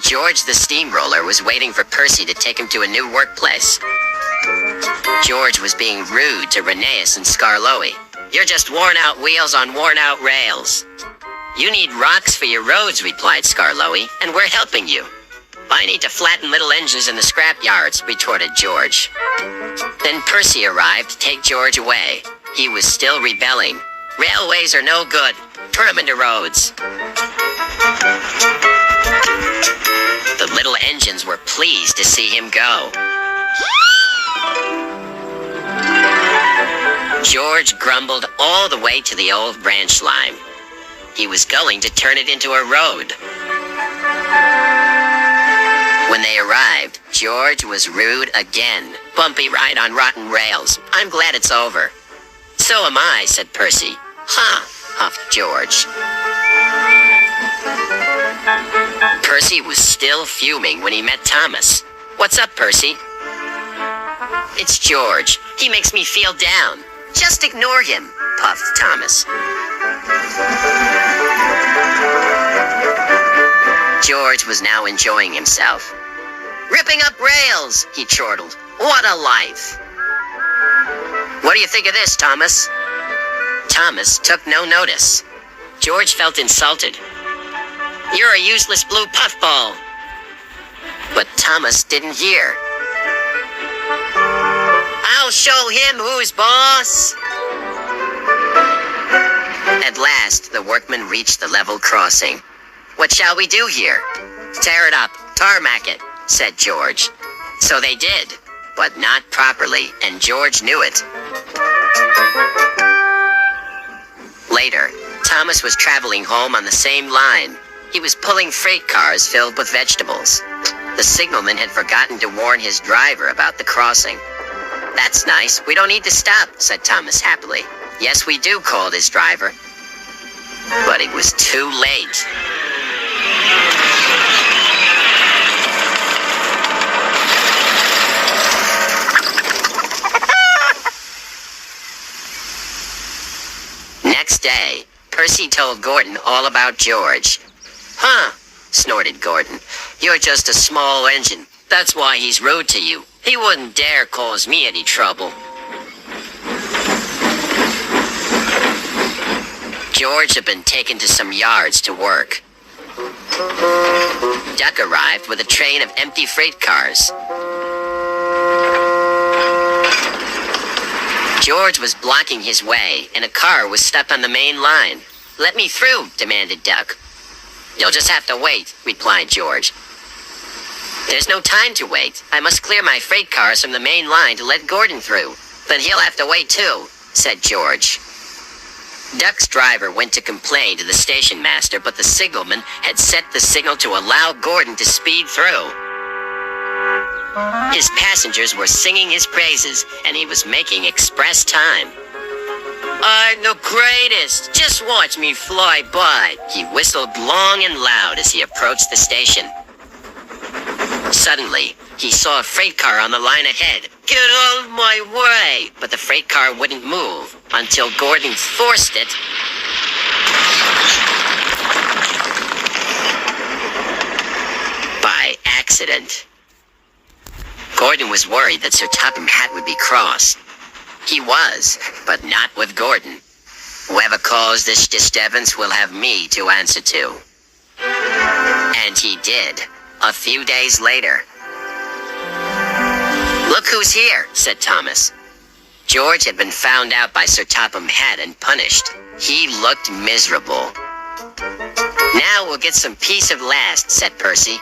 George the steamroller was waiting for Percy to take him to a new workplace. George was being rude to Rheneas and Skarloey. "You're just worn-out wheels on worn-out rails." "You need rocks for your roads," replied Skarloey, "and we're helping you." "I need to flatten little engines in the scrap yards," retorted George. Then Percy arrived to take George away. He was still rebelling. "Railways are no good. Turn them into roads." The little engines were pleased to see him go. George grumbled all the way to the old branch line. He was going to turn it into a road. When they arrived, George was rude again. "Bumpy ride on rotten rails. I'm glad it's over." "So am I," said Percy. "Huh," huffed George. Percy was still fuming when he met Thomas. "What's up, Percy?" "It's George. He makes me feel down." "Just ignore him," puffed Thomas. George was now enjoying himself. "Ripping up rails," he chortled. "What a life." "What do you think of this, Thomas?" Thomas took no notice. George felt insulted. "You're a useless blue puffball." But Thomas didn't hear. "I'll show him who's boss." At last, the workmen reached the level crossing. "What shall we do here?" "Tear it up, tarmac it," said George. So they did, but not properly, and George knew it. Later, Thomas was traveling home on the same line. He was pulling freight cars filled with vegetables. The signalman had forgotten to warn his driver about the crossing. "That's nice. We don't need to stop," said Thomas happily. "Yes, we do," called his driver. But it was too late. Next day, Percy told Gordon all about George. "Huh," snorted Gordon. "You're just a small engine. That's why he's rude to you. He wouldn't dare cause me any trouble." George had been taken to some yards to work. Duck arrived with a train of empty freight cars. George was blocking his way, and a car was stuck on the main line. "Let me through," demanded Duck. "You'll just have to wait," replied George. "There's no time to wait. I must clear my freight cars from the main line to let Gordon through." "Then he'll have to wait too," said George. Duck's driver went to complain to the station master, but the signalman had set the signal to allow Gordon to speed through. His passengers were singing his praises, and he was making express time. "I'm the greatest! Just watch me fly by!" He whistled long and loud as he approached the station. Suddenly, he saw a freight car on the line ahead. "Get out of my way!" But the freight car wouldn't move until Gordon forced it. By accident. Gordon was worried that Sir Topham Hatt would be cross. He was, but not with Gordon. "Whoever caused this disturbance will have me to answer to." And he did, a few days later. "Look who's here," said Thomas. George had been found out by Sir Topham Hatt and punished. He looked miserable. "Now we'll get some peace at last," said Percy.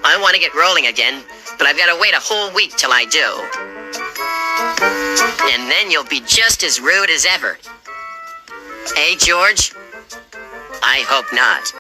"I want to get rolling again, but I've got to wait a whole week till I do." "And then you'll be just as rude as ever." "Hey, George?" "I hope not."